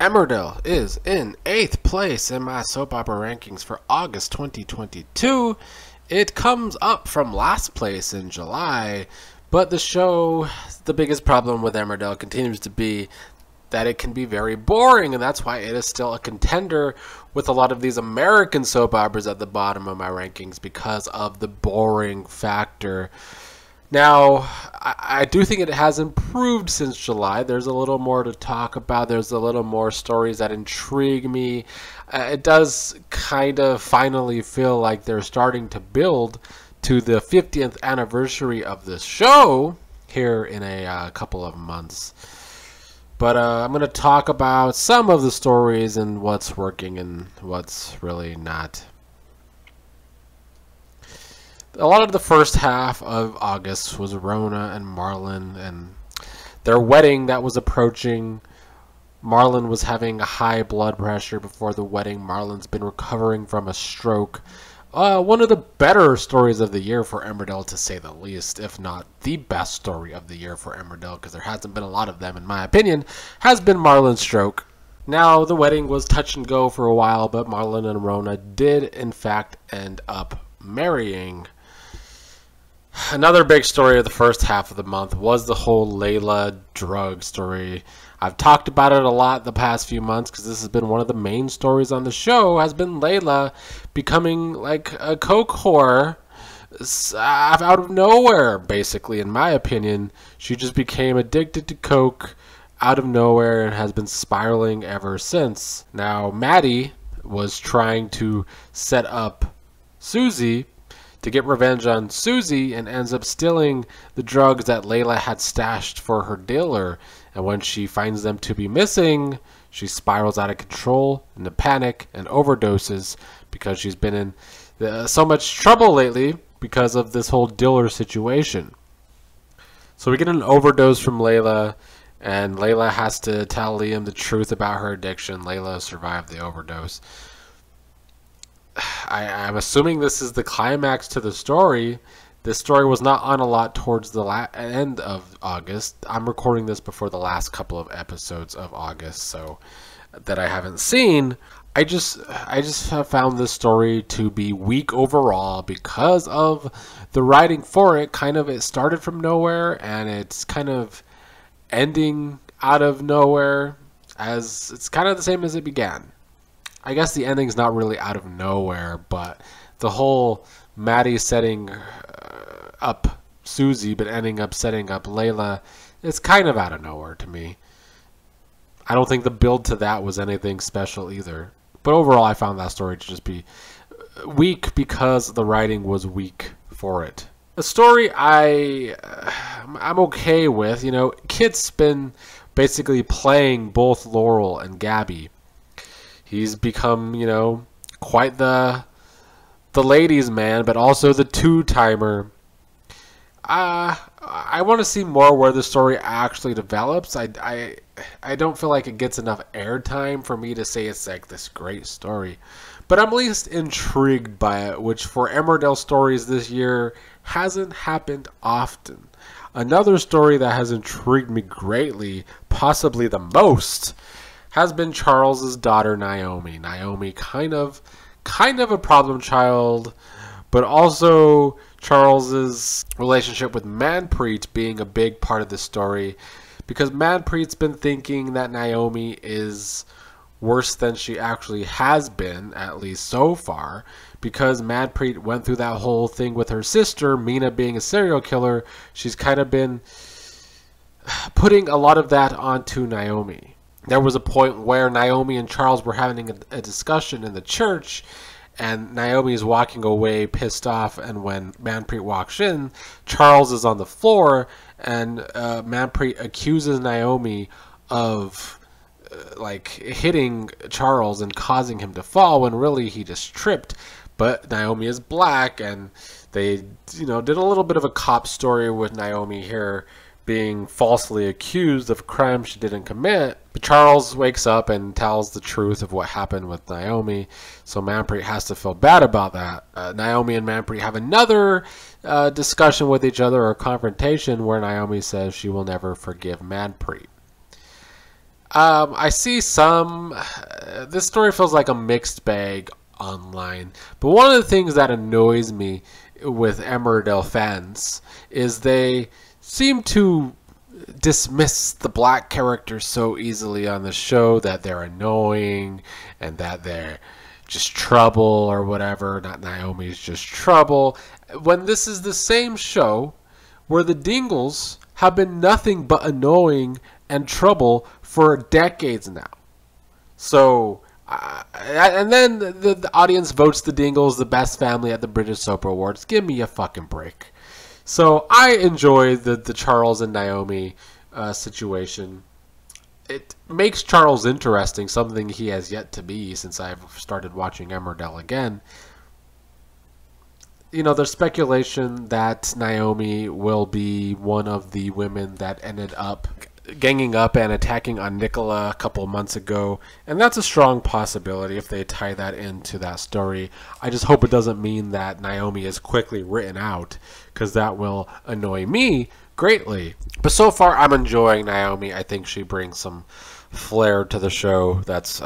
Emmerdale is in 8th place in my soap opera rankings for August 2022. It comes up from last place in July, but the biggest problem with Emmerdale continues to be that it can be very boring, and that's why it is still a contender with a lot of these American soap operas at the bottom of my rankings because of the boring factor. Now, I do think it has improved since July. There's a little more to talk about. There's a little more stories that intrigue me. It does kind of finally feel like they're starting to build to the 50th anniversary of this show here in a couple of months. But I'm going to talk about some of the stories and what's working and what's really not. A lot of the first half of August was Rona and Marlon and their wedding that was approaching. Marlon was having a high blood pressure before the wedding. Marlon's been recovering from a stroke. One of the better stories of the year for Emmerdale, to say the least, if not the best story of the year for Emmerdale, because there hasn't been a lot of them, in my opinion, has been Marlon's stroke. Now, the wedding was touch and go for a while, but Marlon and Rona did, in fact, end up marrying. Another big story of the first half of the month was the whole Layla drug story. I've talked about it a lot the past few months because this has been one of the main stories on the show, has been Layla becoming like a coke whore out of nowhere, basically, in my opinion. She just became addicted to coke out of nowhere and has been spiraling ever since. Now, Maddie was trying to set up Susie to get revenge on Susie and ends up stealing the drugs that Layla had stashed for her dealer. And when she finds them to be missing, she spirals out of control into panic and overdoses because she's been in so much trouble lately because of this whole dealer situation. So we get an overdose from Layla, and Layla has to tell Liam the truth about her addiction. Layla survived the overdose. I'm assuming this is the climax to the story. This story was not on a lot towards the end of August. I'm recording this before the last couple of episodes of August, so that I haven't seen. I just have found this story to be weak overall because of the writing for it. It started from nowhere and it's kind of ending out of nowhere, as it's kind of the same as it began. I guess the ending's not really out of nowhere, but the whole Maddie setting up Susie but ending up setting up Layla is kind of out of nowhere to me. I don't think the build to that was anything special either. But overall, I found that story to just be weak because the writing was weak for it. A story I'm okay with. You know, Kit's been basically playing both Laurel and Gabby. He's become, you know, quite the ladies' man, but also the two-timer. I want to see more where the story actually develops. I don't feel like it gets enough airtime for me to say it's like this great story. But I'm at least intrigued by it, which for Emmerdale stories this year hasn't happened often. Another story that has intrigued me greatly, possibly the most, has been Charles's daughter Naomi. Naomi kind of a problem child, but also Charles's relationship with Manpreet being a big part of the story, because Manpreet's been thinking that Naomi is worse than she actually has been, at least so far, because Manpreet went through that whole thing with her sister, Mina being a serial killer. She's kind of been putting a lot of that onto Naomi. There was a point where Naomi and Charles were having a discussion in the church, and Naomi is walking away pissed off, and when Manpreet walks in, Charles is on the floor, and Manpreet accuses Naomi of like hitting Charles and causing him to fall, when really he just tripped. But Naomi is black, and they, you know, did a little bit of a cop story with Naomi here being falsely accused of a crime she didn't commit. But Charles wakes up and tells the truth of what happened with Naomi, so Manpreet has to feel bad about that. Naomi and Manpreet have another discussion with each other, or confrontation, where Naomi says she will never forgive Manpreet. I see some. This story feels like a mixed bag online. But one of the things that annoys me with Emmerdale fans is they seem to dismiss the black characters so easily on the show, that they're annoying and that they're just trouble or whatever. Not Naomi's just trouble. When this is the same show where the Dingles have been nothing but annoying and trouble for decades now. So, and then the audience votes the Dingles the best family at the British Soap Awards. Give me a fucking break. So I enjoy the Charles and Naomi situation. It makes Charles interesting, something he has yet to be since I've started watching Emmerdale again. You know, there's speculation that Naomi will be one of the women that ended up ganging up and attacking on Nicola a couple months ago, and that's a strong possibility if they tie that into that story. I just hope it doesn't mean that Naomi is quickly written out, because that will annoy me greatly. But so far, I'm enjoying Naomi. I think she brings some flair to the show that's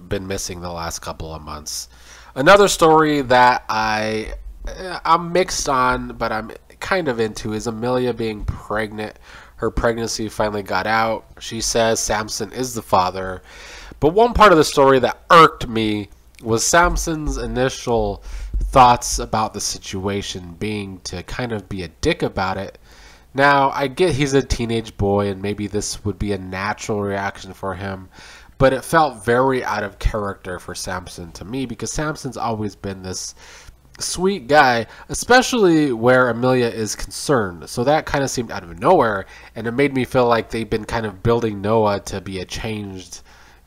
been missing the last couple of months. Another story that I'm mixed on, but I'm kind of into, is Amelia being pregnant. Her pregnancy finally got out. She says Samson is the father. But one part of the story that irked me was Samson's initial thoughts about the situation being to kind of be a dick about it. Now, I get he's a teenage boy and maybe this would be a natural reaction for him, but it felt very out of character for Samson to me, because Samson's always been this sweet guy, especially where Amelia is concerned. So that kind of seemed out of nowhere, and it made me feel like they've been kind of building Noah to be a changed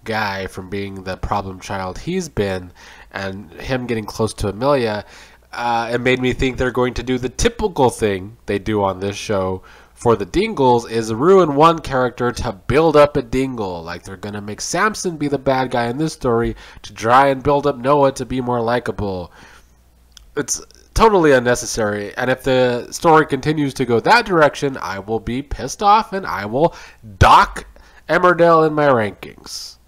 guy from being the problem child he's been, and him getting close to Amelia. It made me think they're going to do the typical thing they do on this show for the Dingles, is ruin one character to build up a Dingle. Like they're going to make Samson be the bad guy in this story to try and build up Noah to be more likable. It's totally unnecessary, and if the story continues to go that direction, I will be pissed off and I will dock Emmerdale in my rankings.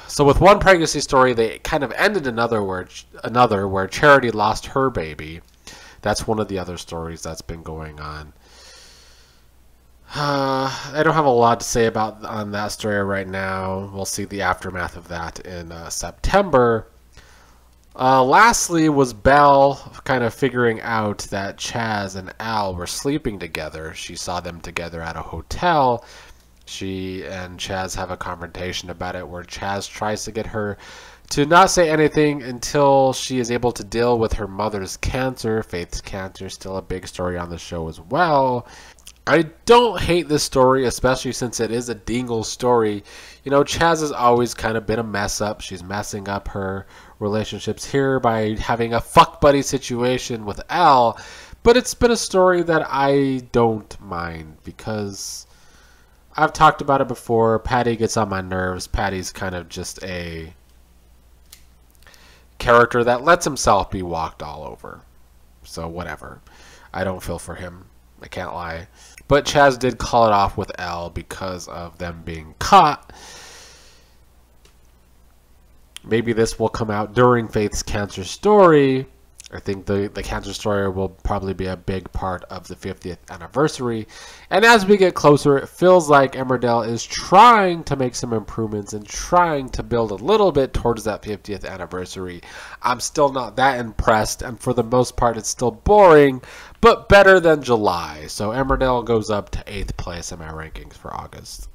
So with one pregnancy story, they kind of ended another where Charity lost her baby. That's one of the other stories that's been going on. I don't have a lot to say about on that story right now. We'll see the aftermath of that in September. Lastly was Belle kind of figuring out that Chaz and Al were sleeping together. She saw them together at a hotel. She and Chaz have a confrontation about it, where Chaz tries to get her to not say anything until she is able to deal with her mother's cancer. Faith's cancer is still a big story on the show as well. I don't hate this story, especially since it is a Dingle story. You know, Chaz has always kind of been a mess up. She's messing up her relationships here by having a fuck buddy situation with Al. But it's been a story that I don't mind, because I've talked about it before. Patty gets on my nerves. Patty's kind of just a character that lets himself be walked all over. So whatever. I don't feel for him. I can't lie. But Chaz did call it off with Al because of them being caught. Maybe this will come out during Faith's cancer story. I think the cancer story will probably be a big part of the 50th anniversary. And as we get closer, it feels like Emmerdale is trying to make some improvements and trying to build a little bit towards that 50th anniversary. I'm still not that impressed, and for the most part it's still boring, but better than July. So Emmerdale goes up to 8th place in my rankings for August.